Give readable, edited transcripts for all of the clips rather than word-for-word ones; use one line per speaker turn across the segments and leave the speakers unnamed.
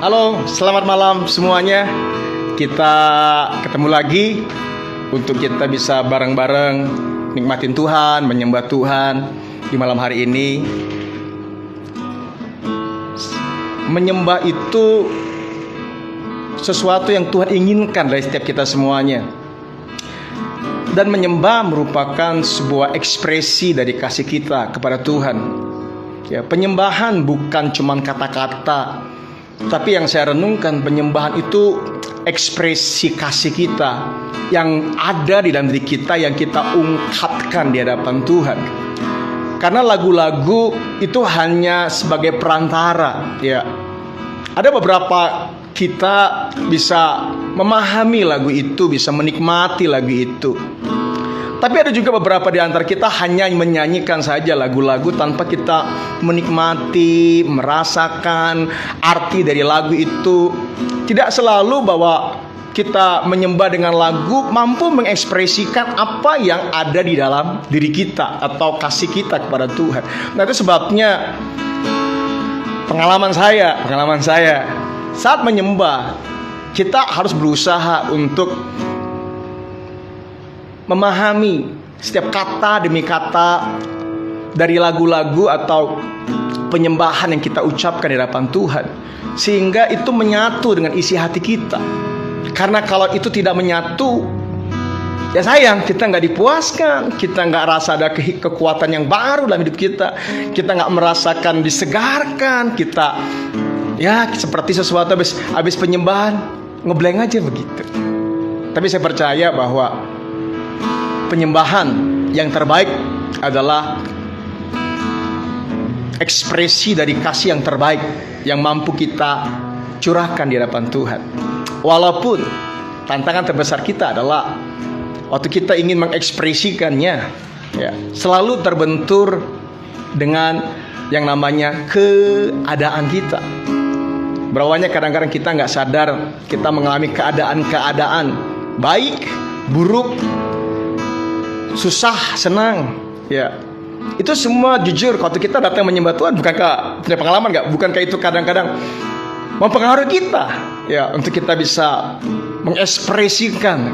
Halo, selamat malam semuanya. Kita ketemu lagi untuk kita bisa bareng-bareng nikmatin Tuhan, menyembah Tuhan di malam hari ini. Menyembah itu sesuatu yang Tuhan inginkan dari setiap kita semuanya. Dan menyembah merupakan sebuah ekspresi dari kasih kita kepada Tuhan. Ya, penyembahan bukan cuma kata-kata, tapi yang saya renungkan, penyembahan itu ekspresi kasih kita yang ada di dalam diri kita, yang kita ungkapkan di hadapan Tuhan. Karena lagu-lagu itu hanya sebagai perantara, ya. Ada beberapa kita bisa memahami lagu itu, bisa menikmati lagu itu. Tapi ada juga beberapa di antara kita hanya menyanyikan saja lagu-lagu tanpa kita menikmati, merasakan arti dari lagu itu. Tidak selalu bahwa kita menyembah dengan lagu mampu mengekspresikan apa yang ada di dalam diri kita atau kasih kita kepada Tuhan. Nah, itu sebabnya pengalaman saya saat menyembah, kita harus berusaha untuk memahami setiap kata demi kata dari lagu-lagu atau penyembahan yang kita ucapkan di hadapan Tuhan, sehingga itu menyatu dengan isi hati kita. Karena kalau itu tidak menyatu, ya sayang, kita nggak dipuaskan, kita nggak rasa ada kekuatan yang baru dalam hidup kita, kita nggak merasakan disegarkan, kita ya seperti sesuatu habis penyembahan ngeblank aja begitu. Tapi saya percaya bahwa penyembahan yang terbaik adalah ekspresi dari kasih yang terbaik yang mampu kita curahkan di hadapan Tuhan. Walaupun tantangan terbesar kita adalah waktu kita ingin mengekspresikannya, ya, selalu terbentur dengan yang namanya keadaan kita. Berawalnya kadang-kadang kita nggak sadar kita mengalami keadaan-keadaan baik, buruk, susah, senang, ya. Itu semua jujur, waktu kita datang menyembah Tuhan, bukankah punya pengalaman nggak? Bukankah itu kadang-kadang mempengaruhi kita, ya, untuk kita bisa mengekspresikan,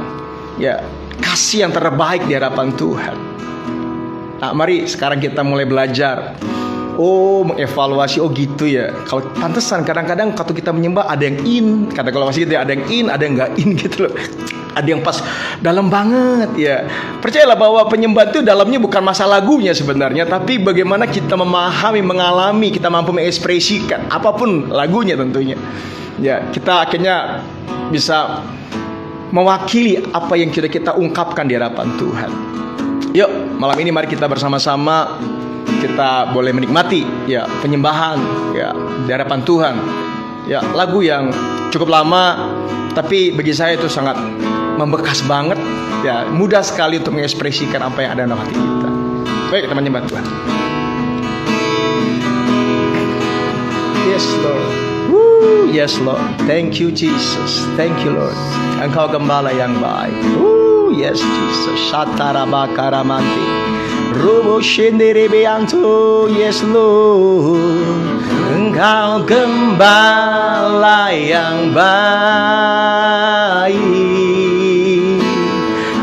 ya, kasih yang terbaik di hadapan Tuhan. Nah, mari sekarang kita mulai belajar. Mengevaluasi, gitu ya. Kalau pantesan kadang-kadang waktu kita menyembah ada yang in, kata kalau masih gitu ya, ada yang in, ada yang nggak in gitu loh. Ada yang pas dalam banget, ya. Percayalah bahwa penyembah itu dalamnya bukan masalah lagunya sebenarnya, tapi bagaimana kita memahami, mengalami, kita mampu mengekspresikan apapun lagunya tentunya. Ya, kita akhirnya bisa mewakili apa yang kita ungkapkan di hadapan Tuhan. Yuk, malam ini mari kita bersama-sama kita boleh menikmati, ya, penyembahan, ya, di hadapan Tuhan. Ya, lagu yang cukup lama, tapi bagi saya itu sangat membekas banget, ya, mudah sekali untuk mengekspresikan apa yang ada dalam hati kita. Baik, kita menyembah Tuhan. Yes Lord, yes Lord, thank you Jesus, thank you Lord. Engkau gembala yang baik. Yes Jesus, Shatarabakaramanti, Robo Shenderebeanto, yes Lord. Engkau gembala yang baik,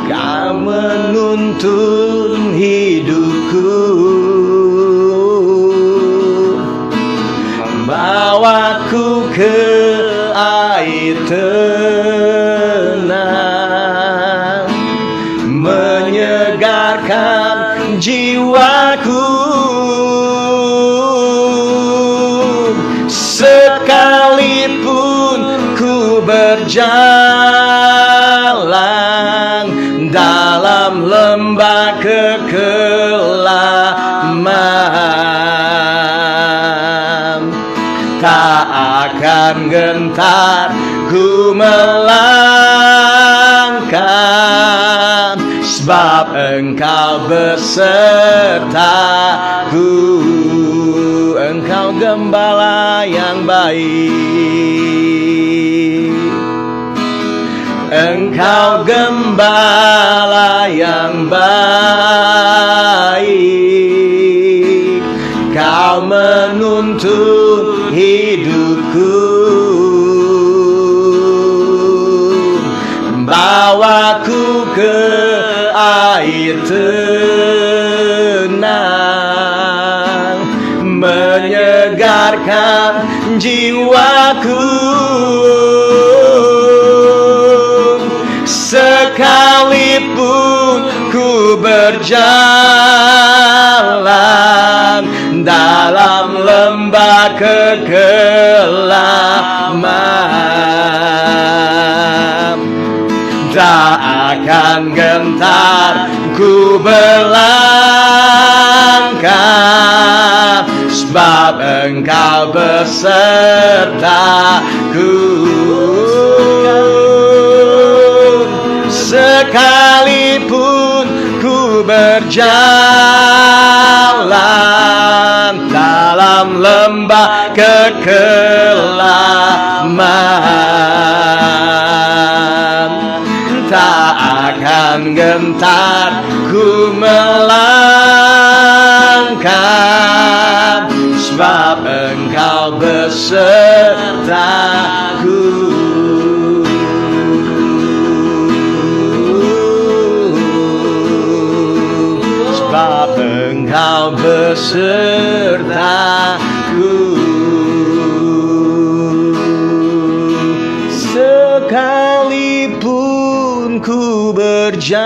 Kau menuntun hidupku, membawaku ke air tenang, menyegarkan jiwaku. Sekalipun ku berjalan dalam lembah kekelaman, tak akan gentar ku melangkah, sebab Engkau besertaku. Engkau gembala yang baik, Engkau gembala yang baik, Kau menuntun hidupku, damai tenang menyegarkan jiwaku. Sekalipun ku berjalan dalam lembah kegelapan, tak akan gentar ku berlangkah, sebab Engkau besertaku. Sekalipun ku berjalan dalam lembah kekelaman, tak akan gentar ku melangkah, sebab Engkau besertaku. Sebab Engkau besertaku. Sekalipun ku berjalan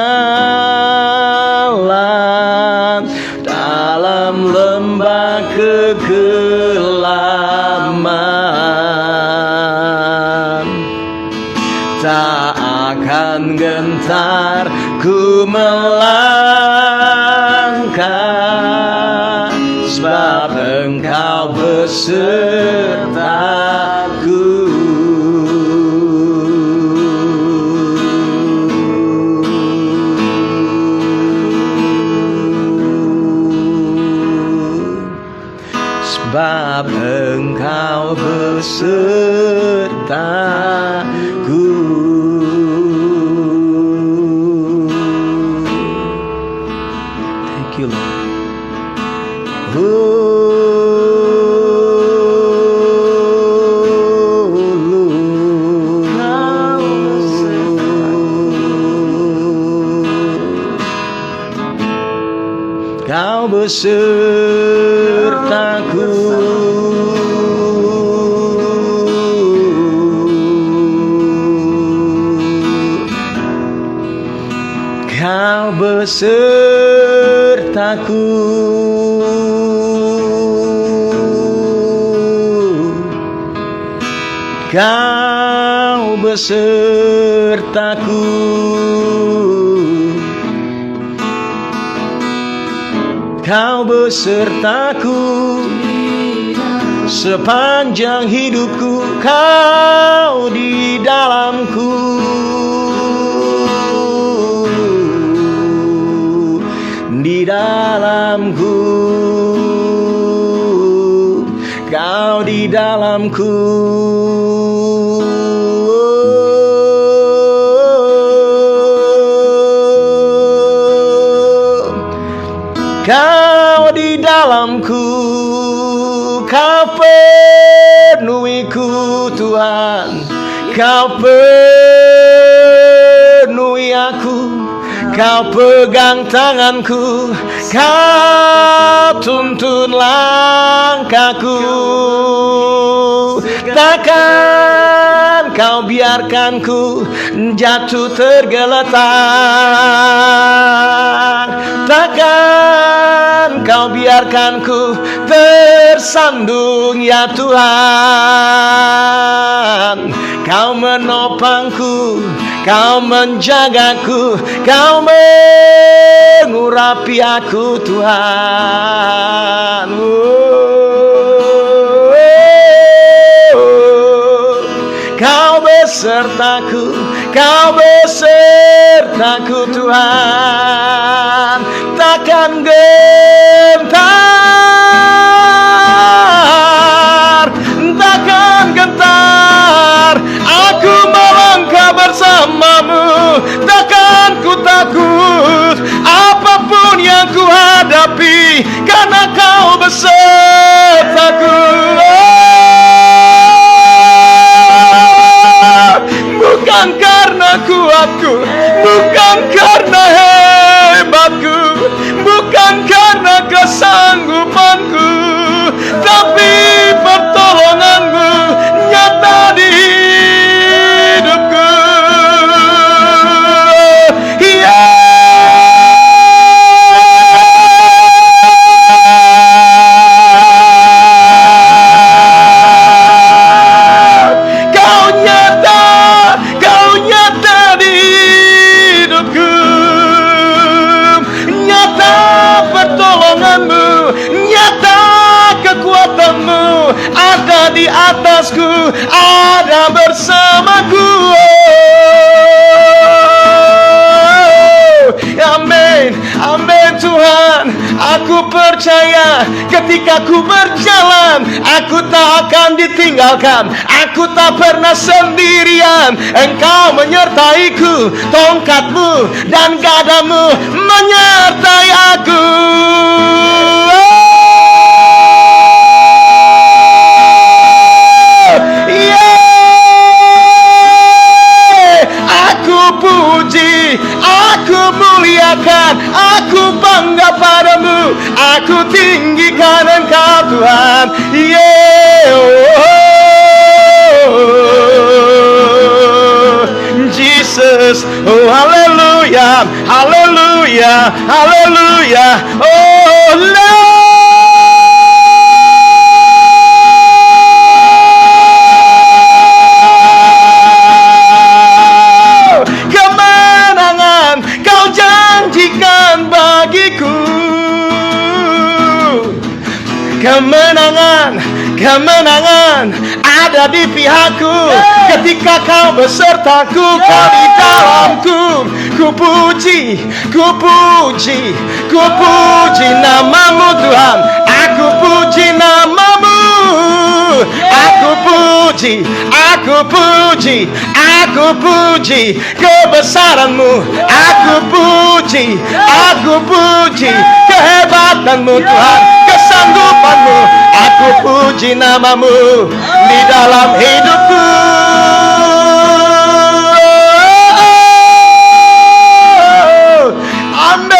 dalam lembah kegelapan, tak akan gentar ku melangkah, sebab Engkau besertaku. Sebab Engkau besertaku. Thank you, Lord. Kau besertaku. Kau besertaku. Kau besertaku. Kau besertaku sepanjang hidupku. Kau di dalamku, di dalamku. Kau di dalamku. Kau di dalamku, Kau penuhiku Tuhan. Kau penuhi aku, Kau pegang tanganku, Kau tuntun langkahku. Takkan Kau biarkanku jatuh tergeletak. Takkan Kau biarkanku tersandung ya Tuhan. Kau menopangku, Kau menjagaku, Kau mengurapi aku Tuhan. Kau besertaku, Kau besertaku Tuhan. Takkan gentar, takkan gentar aku melangkah bersamamu. Takkan ku takut apapun yang ku hadapi, karena Kau besertaku. Bukan karena kuatku, bukan karena atasku, ada bersamaku. Amin, amin Tuhan. Aku percaya ketika ku berjalan, aku tak akan ditinggalkan. Aku tak pernah sendirian. Engkau menyertaiku, tongkatmu dan gadamu menyertai aku. Aku puji, aku muliakan, aku bangga padamu, aku tinggikan Engkau Tuhan. Jesus, oh haleluya, haleluya, haleluya, oh Lord. Kemenangan Kau janjikan bagiku. Kemenangan, kemenangan ada di pihakku. Ketika Kau besertaku, Kau di dalamku. Ku puji, ku puji, ku puji namamu Tuhan. Aku puji namamu. Aku puji, aku puji, aku puji kebesaranmu. Aku puji, aku puji kehebatanmu Tuhan, kesanggupanmu. Aku puji namamu di dalam hidupku. Amin.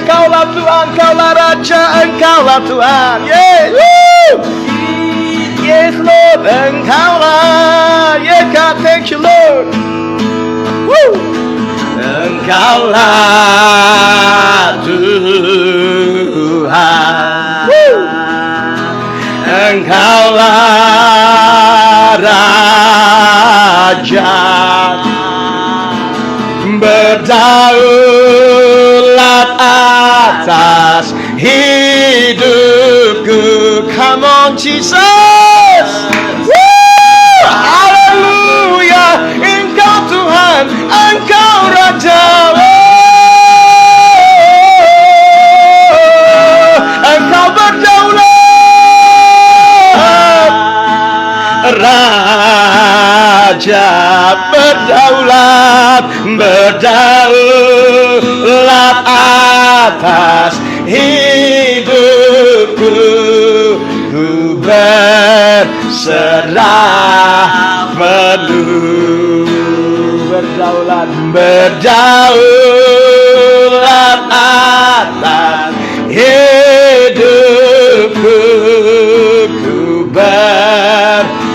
Kaulah Tuhan, Kaulah Raja, Engkaulah Tuhan. Yes Lord, Engkaulah. Yeah God, thank you Lord. Woo. Engkaulah Tuhan. Woo. Engkaulah Raja, berdaulat atas hidupku. Come on Jesus. Haleluya. Engkau Tuhan, Engkau Raja. Engkau berdaulat, Raja berdaulat, berdaulat atas hidupku. Ku berserah penuh, berdaulat, berdaulat atas hidupku. Ku berserah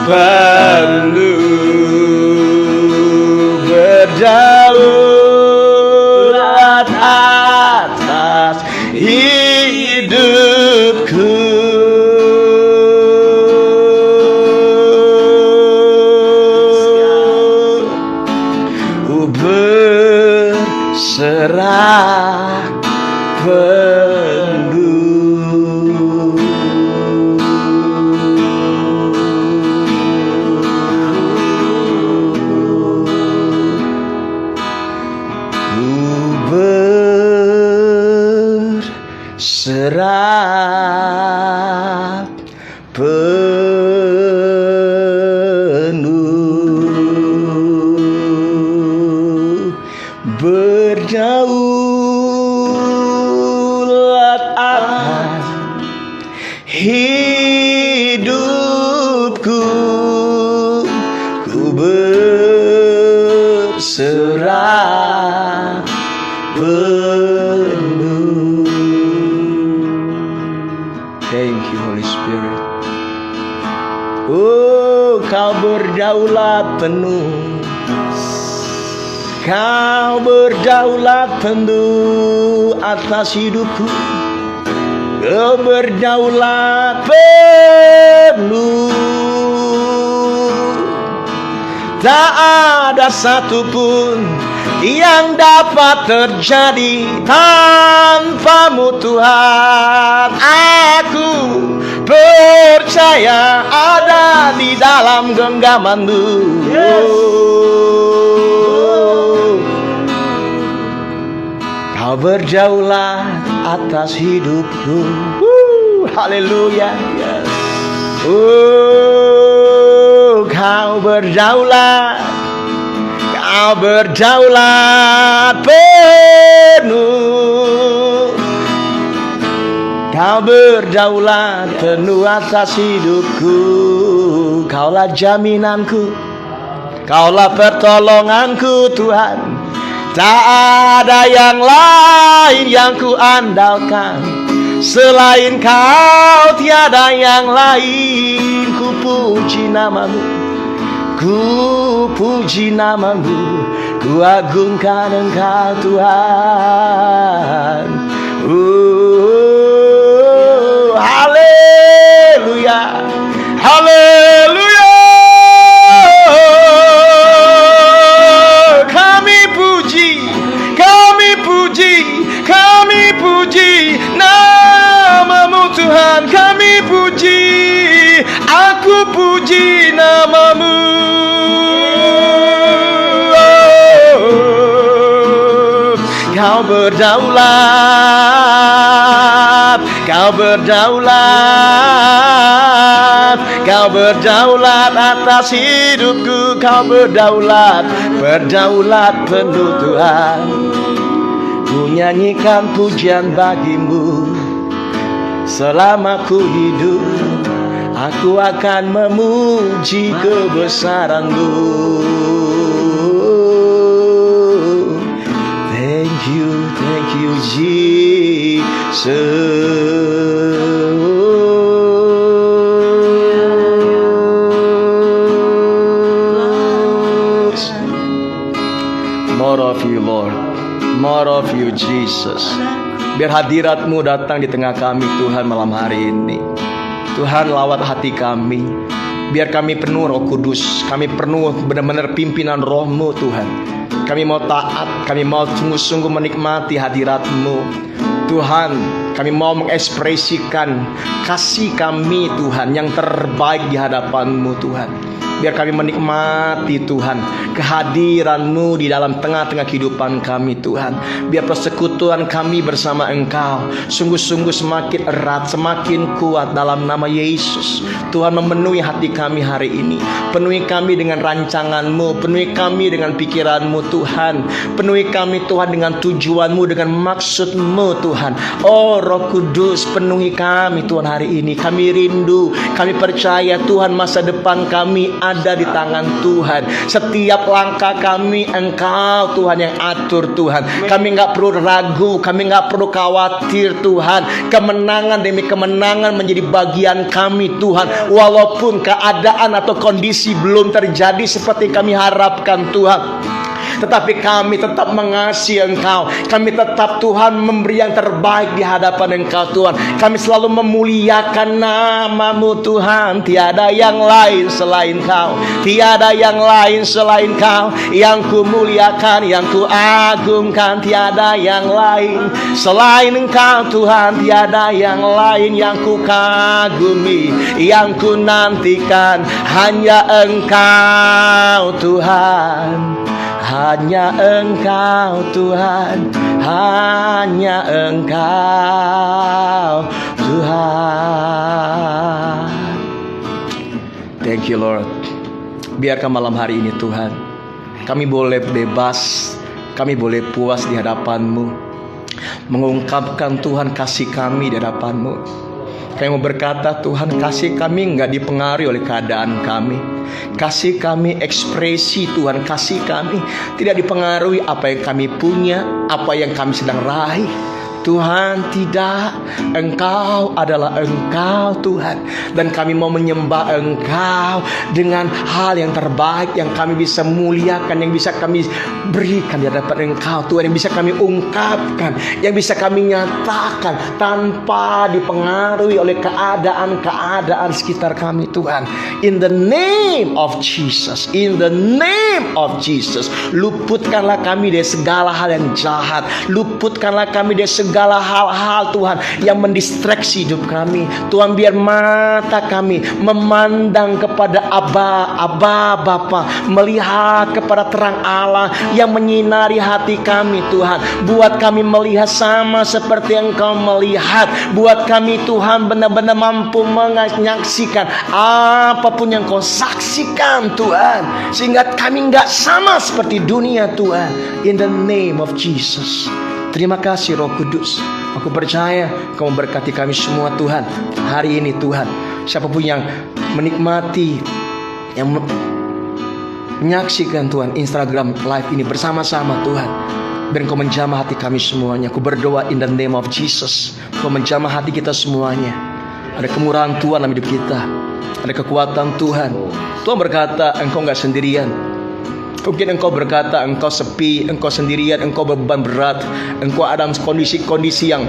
penuh, berdaulat atas hidupku. Ku berserah penuh. Ku berserah penuh, berdaulat atas hidupku. Ku berserah penuh. Thank you Holy Spirit. Oh, Kau berdaulat penuh, Kau berdaulat penuh atas hidupku. Kau berdaulat penuh. Tak ada satupun yang dapat terjadi tanpamu Tuhan. Aku percaya ada di dalam genggaman-Mu. Kau berdaulat atas hidupku. Haleluya. Kau berdaulat. Kau berdaulat penuh. Kau berdaulat penuh atas hidupku. Kaulah jaminanku, Kaulah pertolonganku Tuhan. Tak ada yang lain yang ku andalkan, selain Kau tiada yang lain. Ku puji nama-Mu, ku puji nama-Mu, ku agungkan Engkau Tuhan. Haleluya, haleluya. Kami puji nama-Mu Tuhan. Kami puji, aku puji nama-Mu. Kau berdaulat, Kau berdaulat, Kau berdaulat atas hidupku. Kau berdaulat, berdaulat penuh Tuhan. Ku nyanyikan pujian bagi-Mu selama ku hidup. Aku akan memuji kebesaran-Mu. Thank you Jesus. More of You Lord, more of You Jesus. Biar hadirat-Mu datang di tengah kami Tuhan malam hari ini. Tuhan lawat hati kami. Biar kami penuh Roh Kudus. Kami penuh benar-benar pimpinan Roh-Mu Tuhan. Kami mau taat, kami mau sungguh-sungguh menikmati hadirat-Mu Tuhan. Kami mau mengekspresikan kasih kami Tuhan yang terbaik di hadapan-Mu Tuhan. Biar kami menikmati Tuhan kehadiran-Mu di dalam tengah-tengah kehidupan kami Tuhan. Biar persekutuan kami bersama Engkau sungguh-sungguh semakin erat, semakin kuat dalam nama Yesus. Tuhan, memenuhi hati kami hari ini. Penuhi kami dengan rancangan-Mu, penuhi kami dengan pikiran-Mu Tuhan. Penuhi kami Tuhan dengan tujuan-Mu, dengan maksud-Mu Tuhan. Oh Roh Kudus, penuhi kami Tuhan hari ini. Kami rindu, kami percaya Tuhan masa depan kami ada di tangan Tuhan. Setiap langkah kami Engkau Tuhan yang atur Tuhan. Kami gak perlu ragu, kami gak perlu khawatir Tuhan. Kemenangan demi kemenangan menjadi bagian kami Tuhan. Walaupun keadaan atau kondisi belum terjadi seperti kami harapkan Tuhan, tetapi kami tetap mengasihi Engkau. Kami tetap Tuhan memberi yang terbaik di hadapan Engkau Tuhan. Kami selalu memuliakan nama-Mu Tuhan. Tiada yang lain selain Kau, tiada yang lain selain Kau. Yang ku muliakan, yang ku agungkan, tiada yang lain selain Engkau Tuhan. Tiada yang lain yang ku kagumi, yang ku nantikan, hanya Engkau Tuhan. Hanya Engkau Tuhan, hanya Engkau Tuhan. Thank you Lord. Biarkan malam hari ini Tuhan, kami boleh bebas, kami boleh puas di hadapan-Mu, mengungkapkan Tuhan kasih kami di hadapan-Mu. Kami mau berkata Tuhan, kasih kami enggak dipengaruhi oleh keadaan kami. Kasih kami ekspresi Tuhan, kasih kami tidak dipengaruhi apa yang kami punya, apa yang kami sedang raih. Tuhan, tidak. Engkau adalah Engkau Tuhan. Dan kami mau menyembah Engkau dengan hal yang terbaik yang kami bisa muliakan, yang bisa kami berikan di hadapan Engkau Tuhan, yang bisa kami ungkapkan, yang bisa kami nyatakan tanpa dipengaruhi oleh keadaan-keadaan sekitar kami Tuhan. In the name of Jesus, in the name of Jesus, luputkanlah kami dari segala hal yang jahat. Luputkanlah kami dari segala segala hal-hal Tuhan yang mendistraksi hidup kami. Tuhan, biar mata kami memandang kepada Aba Bapa, melihat kepada terang Allah yang menyinari hati kami Tuhan. Buat kami melihat sama seperti Engkau melihat. Buat kami Tuhan benar-benar mampu menyaksikan apapun yang Kau saksikan Tuhan, sehingga kami nggak sama seperti dunia Tuhan. In the name of Jesus. Terima kasih Roh Kudus. Aku percaya Kau memberkati kami semua Tuhan hari ini Tuhan. Siapapun yang menikmati, yang menyaksikan Tuhan Instagram live ini bersama-sama Tuhan, dan Kau menjamah hati kami semuanya. Aku berdoa in the name of Jesus, Kau menjamah hati kita semuanya. Ada kemurahan Tuhan dalam hidup kita, ada kekuatan Tuhan. Tuhan berkata Engkau gak sendirian. Mungkin engkau berkata engkau sepi, engkau sendirian, engkau beban berat, engkau ada kondisi-kondisi yang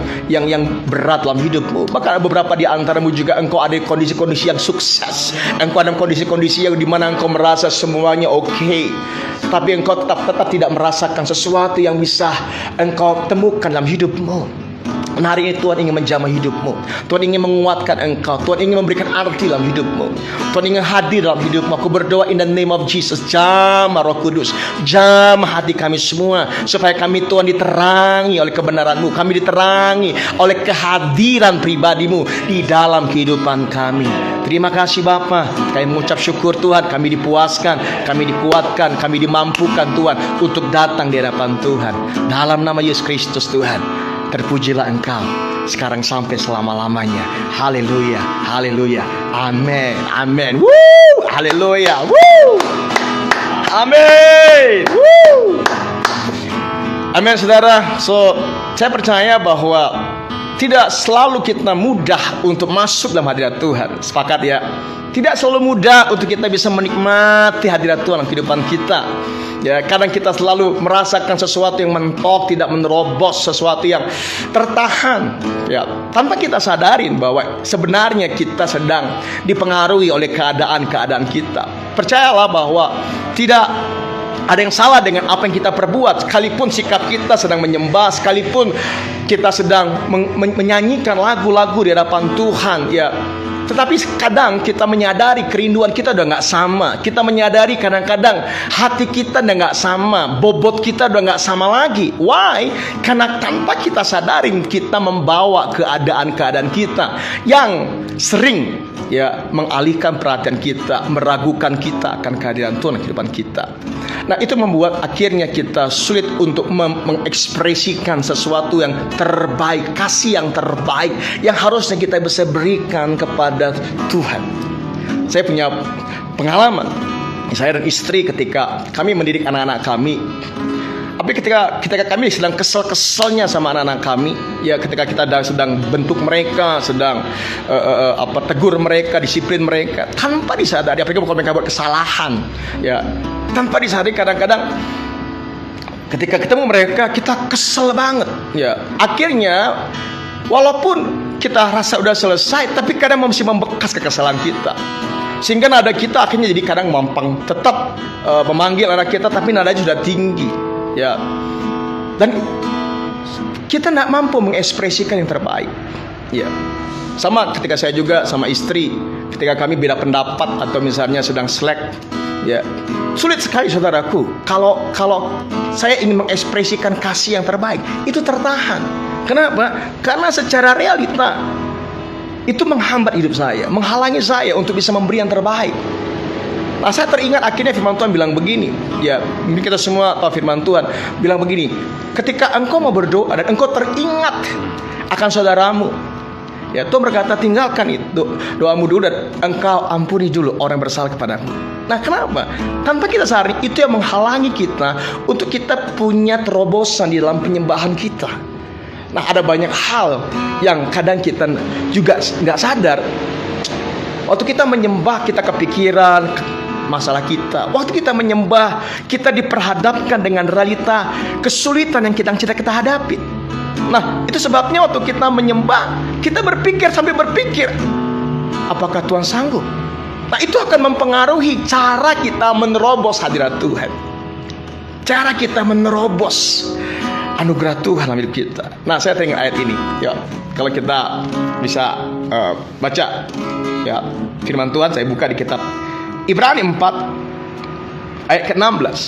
berat dalam hidupmu. Bahkan beberapa di antaramu juga engkau ada kondisi-kondisi yang sukses. Engkau ada kondisi-kondisi yang dimana engkau merasa semuanya oke, tapi engkau tetap tidak merasakan sesuatu yang bisa engkau temukan dalam hidupmu. Dan hari ini Tuhan ingin menjamah hidupmu. Tuhan ingin menguatkan engkau. Tuhan ingin memberikan arti dalam hidupmu. Tuhan ingin hadir dalam hidupmu. Aku berdoa in the name of Jesus, jamah Roh Kudus, jamah hati kami semua, supaya kami Tuhan diterangi oleh kebenaran-Mu. Kami diterangi oleh kehadiran pribadi-Mu di dalam kehidupan kami. Terima kasih Bapa. Kami mengucap syukur Tuhan. Kami dipuaskan, kami dikuatkan, kami dimampukan Tuhan untuk datang di hadapan Tuhan. Dalam nama Yesus Kristus Tuhan, terpujilah Engkau sekarang sampai selama-lamanya. Haleluya, haleluya, amin, amin. Woo, haleluya, woo, amin, woo, amin, saudara. So, saya percaya bahwa tidak selalu kita mudah untuk masuk dalam hadirat Tuhan. Sepakat ya? Tidak selalu mudah untuk kita bisa menikmati hadirat Tuhan dalam kehidupan kita. Ya, kadang kita selalu merasakan sesuatu yang mentok, tidak menerobos, sesuatu yang tertahan. Ya, tanpa kita sadarin bahwa sebenarnya kita sedang dipengaruhi oleh keadaan-keadaan kita. Percayalah bahwa tidak ada yang salah dengan apa yang kita perbuat. Sekalipun sikap kita sedang menyembah, sekalipun kita sedang menyanyikan lagu-lagu di hadapan Tuhan, ya, tetapi kadang kita menyadari kerinduan kita udah gak sama. Kita menyadari kadang-kadang hati kita udah gak sama, bobot kita udah gak sama lagi. Why? Karena tanpa kita sadarin kita membawa keadaan-keadaan kita yang sering ya mengalihkan perhatian kita, meragukan kita akan kehadiran Tuhan dalam kehidupan kita. Nah, itu membuat akhirnya kita sulit untuk mengekspresikan sesuatu yang terbaik, kasih yang terbaik yang harusnya kita bisa berikan kepada Tuhan. Saya punya pengalaman, saya dan istri ketika kami mendidik anak-anak kami. Tapi ketika kami sedang kesel-keselnya sama anak-anak kami, ya, ketika kita sedang bentuk mereka, sedang tegur mereka, disiplin mereka, tanpa disadari, apalagi kalau mereka buat kesalahan, ya, tanpa disadari kadang-kadang ketika ketemu mereka kita kesel banget, ya. Akhirnya walaupun kita rasa udah selesai, tapi kadang masih membekas kekesalan kita, sehingga nada kita akhirnya jadi kadang mampang tetap memanggil anak kita, tapi nadanya sudah tinggi, ya. Dan kita tidak mampu mengekspresikan yang terbaik, ya. Sama ketika saya juga sama istri, ketika kami beda pendapat atau misalnya sedang slack, ya, sulit sekali saudaraku. Kalau saya ingin mengekspresikan kasih yang terbaik, itu tertahan. Kenapa? Karena secara realita itu menghambat hidup saya, menghalangi saya untuk bisa memberi yang terbaik. Nah, saya teringat akhirnya firman Tuhan bilang begini, ya, mungkin kita semua tahu firman Tuhan bilang begini, ketika engkau mau berdoa dan engkau teringat akan saudaramu, ya, Tuhan berkata tinggalkan itu doamu dulu dan engkau ampuni dulu orang bersalah kepadamu. Nah, kenapa? Tanpa kita sadari itu yang menghalangi kita untuk kita punya terobosan di dalam penyembahan kita. Nah, ada banyak hal yang kadang kita juga nggak sadar. Waktu kita menyembah kita kepikiran masalah kita. Waktu kita menyembah kita diperhadapkan dengan realita kesulitan yang kita hadapi. Nah, itu sebabnya waktu kita menyembah kita berpikir sambil berpikir, apakah Tuhan sanggup? Nah, itu akan mempengaruhi cara kita menerobos hadirat Tuhan, cara kita menerobos. anugerah Tuhan dalam hidup kita. Nah, saya teringat ayat ini. Ya, kalau kita bisa baca ya firman Tuhan, saya buka di kitab Ibrani 4 ayat ke-16.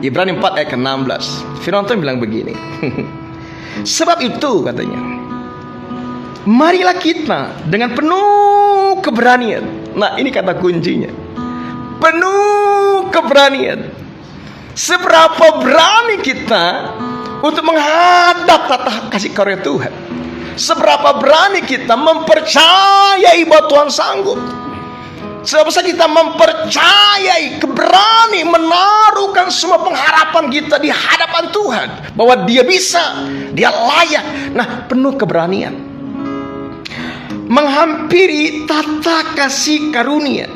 Ibrani 4 ayat ke-16. Firman Tuhan bilang begini. Sebab itu katanya, marilah kita dengan penuh keberanian. Nah, ini kata kuncinya. Penuh keberanian. Seberapa berani kita untuk menghadap tata kasih karunia Tuhan. Seberapa berani kita mempercayai bahwa Tuhan sanggup. Seberapa kita mempercayai, berani menaruhkan semua pengharapan kita di hadapan Tuhan, bahwa Dia bisa, Dia layak. Nah, penuh keberanian menghampiri tata kasih karunia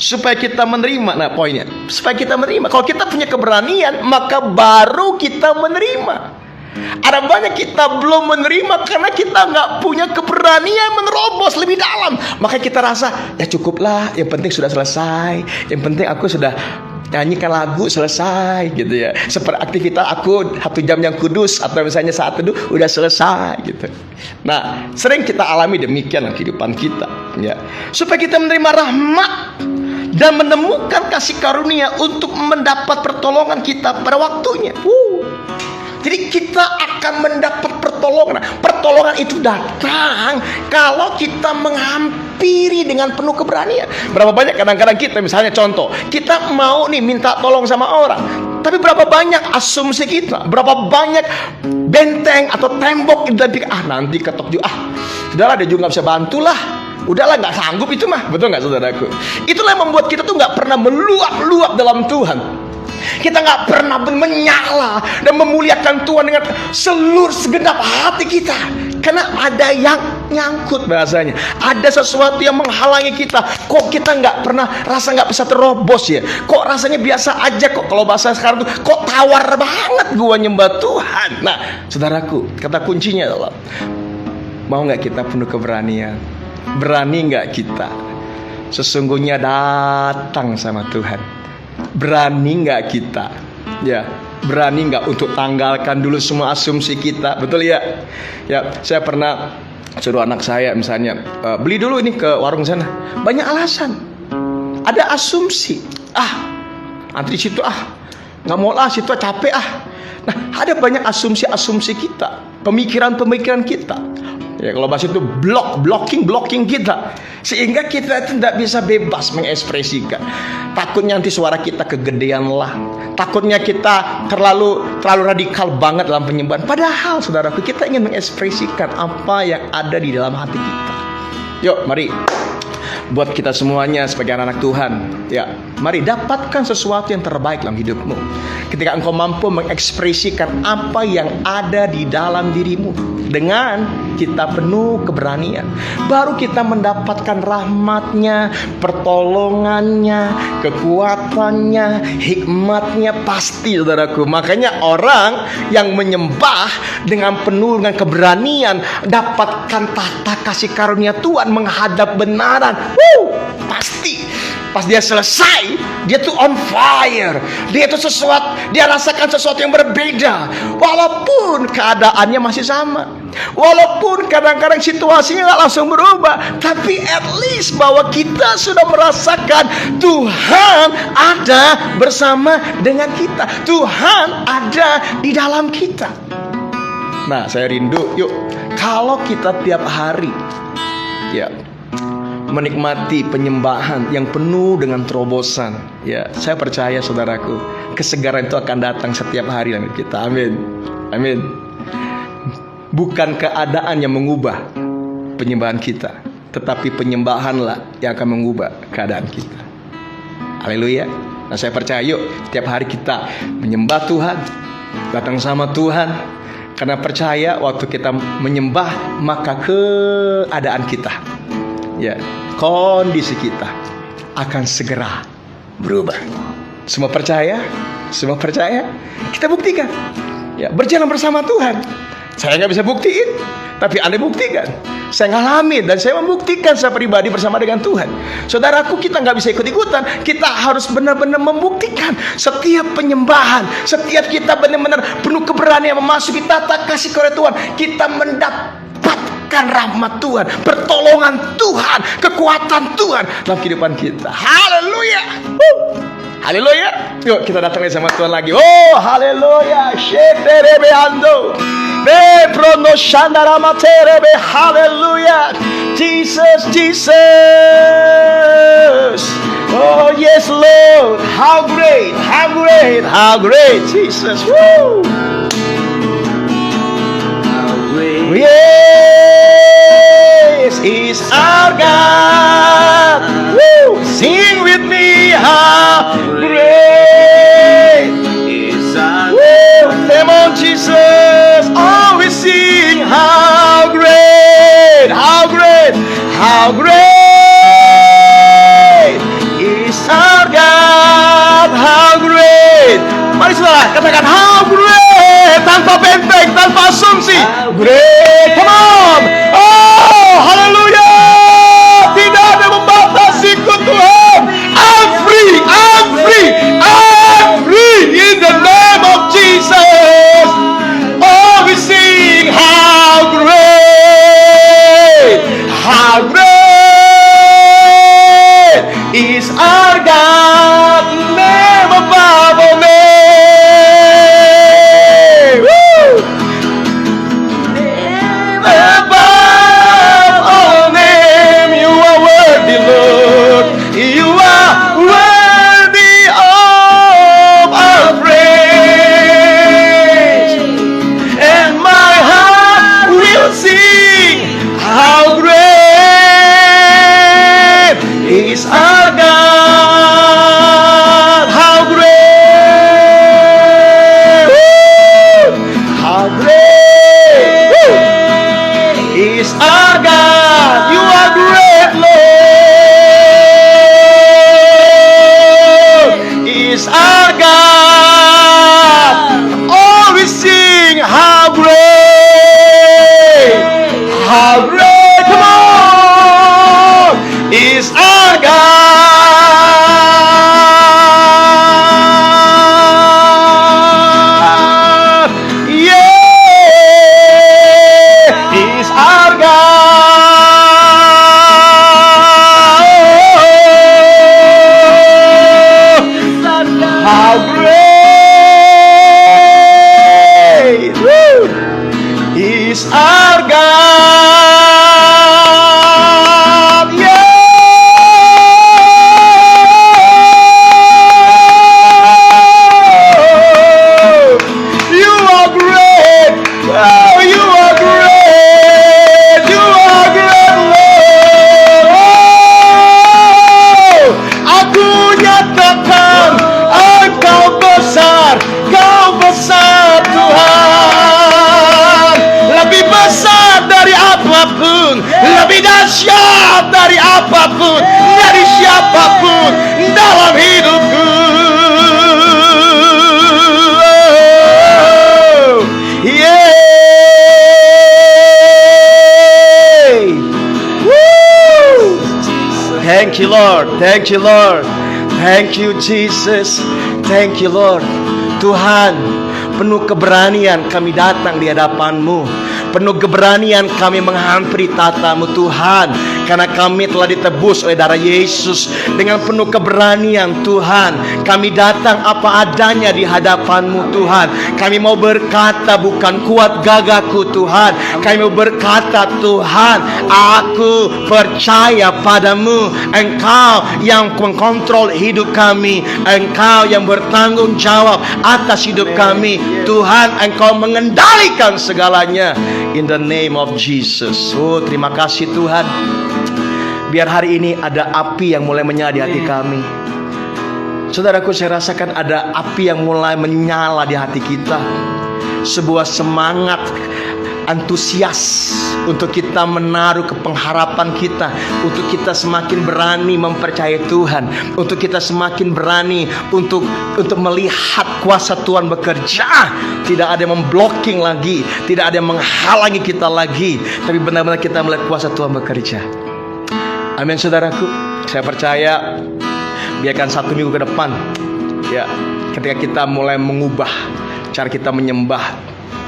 supaya kita menerima. Nah, poinnya, supaya kita menerima. Kalau kita punya keberanian, maka baru kita menerima. Ada banyak kita belum menerima karena kita nggak punya keberanian menerobos lebih dalam. Maka kita rasa, ya cukuplah, yang penting sudah selesai, yang penting aku sudah nyanyikan lagu selesai gitu ya. Seperti aktivitas aku 1 jam yang kudus, atau misalnya saat itu udah selesai gitu. Nah, sering kita alami demikian dalam kehidupan kita ya. Supaya kita menerima rahmat dan menemukan kasih karunia untuk mendapat pertolongan kita pada waktunya. Jadi kita akan mendapat pertolongan. Pertolongan itu datang kalau kita menghampiri dengan penuh keberanian. Berapa banyak kadang-kadang kita, misalnya contoh, kita mau nih minta tolong sama orang, tapi berapa banyak asumsi kita, berapa banyak benteng atau tembok kita pikir, nanti ketok juga, sudahlah dia juga nggak bisa bantulah, udahlah nggak sanggup itu mah. Betul nggak saudaraku? Itulah yang membuat kita tuh nggak pernah meluap-luap dalam Tuhan. Kita nggak pernah menyala dan memuliakan Tuhan dengan seluruh segenap hati kita, karena ada yang nyangkut bahasanya. Ada sesuatu yang menghalangi kita. Kok kita nggak pernah rasa nggak bisa terobos ya? Kok rasanya biasa aja kok, kalau bahasa sekarang tuh kok tawar banget gua nyembah Tuhan. Nah, saudaraku, kata kuncinya adalah, mau nggak kita penuh keberanian? Berani nggak kita sesungguhnya datang sama Tuhan? Berani nggak kita ya, berani nggak untuk tanggalkan dulu semua asumsi kita? Betul ya? Ya, saya pernah suruh anak saya misalnya beli dulu ini ke warung sana, banyak alasan, ada asumsi, nanti di situ nggak mau lah, situ capek Nah, ada banyak asumsi kita, pemikiran kita. Ya, kalau bahasa itu blocking kita, sehingga kita itu tidak bisa bebas mengekspresikan. Takutnya nanti suara kita kegedean lah, takutnya kita terlalu radikal banget dalam penyembahan. Padahal saudaraku, kita ingin mengekspresikan apa yang ada di dalam hati kita. Yuk, mari buat kita semuanya sebagai anak-anak Tuhan ya, mari dapatkan sesuatu yang terbaik dalam hidupmu. Ketika engkau mampu mengekspresikan apa yang ada di dalam dirimu dengan kita penuh keberanian, baru kita mendapatkan rahmatnya, pertolongannya, kekuatannya, hikmatnya pasti, saudaraku. Makanya orang yang menyembah dengan penuh dengan keberanian, dapatkan tata kasih karunia Tuhan, menghadap benaran. Pasti pas dia selesai, dia tuh on fire. Dia tuh dia rasakan sesuatu yang berbeda. Walaupun keadaannya masih sama, walaupun kadang-kadang situasinya nggak langsung berubah, tapi at least bahwa kita sudah merasakan Tuhan ada bersama dengan kita, Tuhan ada di dalam kita. Nah, saya rindu, yuk, kalau kita tiap hari ya menikmati penyembahan yang penuh dengan terobosan ya, saya percaya saudaraku, kesegaran itu akan datang setiap hari dalam hidup kita. Amin. Bukan keadaan yang mengubah penyembahan kita, tetapi penyembahanlah yang akan mengubah keadaan kita. Haleluya. Nah, saya percaya, yuk, setiap hari kita menyembah Tuhan, datang sama Tuhan, karena percaya waktu kita menyembah, maka keadaan kita ya, kondisi kita akan segera berubah. Semua percaya? Kita buktikan ya, berjalan bersama Tuhan. Saya nggak bisa buktiin, tapi Anda buktikan. Saya ngalamin dan saya membuktikan secara pribadi bersama dengan Tuhan. Saudaraku, kita nggak bisa ikut-ikutan. Kita harus benar-benar membuktikan. Setiap penyembahan, setiap kita benar-benar penuh keberanian memasuki tata kasih oleh Tuhan, kita mendapatkan rahmat Tuhan, pertolongan Tuhan, kekuatan Tuhan dalam kehidupan kita. Haleluya. Haleluya. Yuk kita datang sama Tuhan lagi. Oh, haleluya. Sheterebe ando. Be prono shandara materebe. Haleluya. Jesus, Jesus. Oh, yes, Lord. How great, how great, how great, Jesus. Woo. Yes, He's our God. Woo. Sing with me, how great is our God. Come on, Jesus. Oh, we sing, how great, how great, how great is our God. How great. Mari saudara, katakan how great, tanpa benteng, tanpa asumsi. Great, come on. Oh, haleluya. Tidak ada membatasiku Tuhan. I'm free, I'm free, I'm free in the name of Jesus. Oh, we sing how great, how great is our God. Name above all name. Woo! Above all name, you are worthy, Lord. You are worthy of our praise. And my heart will sing, how great is our God. How great, how great is our God. You are great, Lord. Is our God. Oh, we sing, how great, how great. Come on, is our God. Yeah, is our God. How great, woo, is our God. Yeah. You are great. Oh, you are great. You are great, Lord. Oh, aku nyatakan Engkau besar, Kau besar Tuhan. Lebih besar dari apapun, lebih dahsyat dari apapun, dari siapapun dalam hidupku. Oh, yeah. Woo. Thank you, Lord. Thank you, Lord. Thank you, Jesus. Thank you, Lord. Tuhan, penuh keberanian kami datang di hadapan-Mu. Penuh keberanian kami menghampiri tata-Mu, Tuhan. Karena kami telah ditebus oleh darah Yesus. Dengan penuh keberanian, Tuhan, kami datang apa adanya di hadapan-Mu, Tuhan. Kami mau berkata bukan kuat gagahku, Tuhan. Kami mau berkata, Tuhan, aku percaya padamu. Engkau yang mengkontrol hidup kami. Engkau yang bertanggung jawab atas hidup kami. Tuhan, Engkau mengendalikan segalanya. In the name of Jesus. Oh, terima kasih Tuhan. Biar hari ini ada api yang mulai menyala di hati kami. Saudaraku, saya rasakan ada api yang mulai menyala di hati kita. Sebuah semangat antusias untuk kita menaruh ke pengharapan kita, untuk kita semakin berani mempercayai Tuhan, untuk kita semakin berani untuk melihat kuasa Tuhan bekerja. Tidak ada yang memblocking lagi, tidak ada yang menghalangi kita lagi, tapi benar-benar kita melihat kuasa Tuhan bekerja. Amin, saudaraku. Saya percaya biarkan 1 minggu ke depan, ya, ketika kita mulai mengubah cara kita menyembah,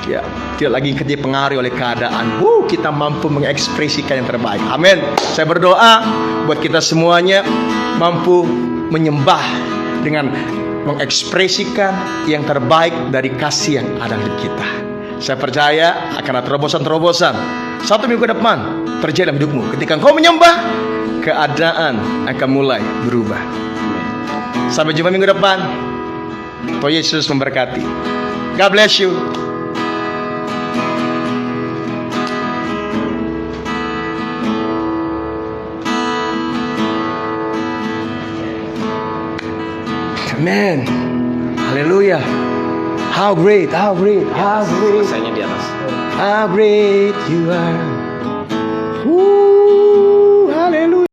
ya, tidak lagi dipengaruhi oleh keadaan, kita mampu mengekspresikan yang terbaik. Amin. Saya berdoa buat kita semuanya mampu menyembah dengan mengekspresikan yang terbaik dari kasih yang ada di kita. Saya percaya akan ada terobosan-terobosan 1 minggu ke depan terjadi dalam hidupmu. Ketika engkau menyembah, keadaan akan mulai berubah. Sampai jumpa minggu depan. Tuhan Yesus memberkati. God bless you. Amen. Haleluya. How great, how great, how great.
Selesainya di atas.
How great you are. Woo.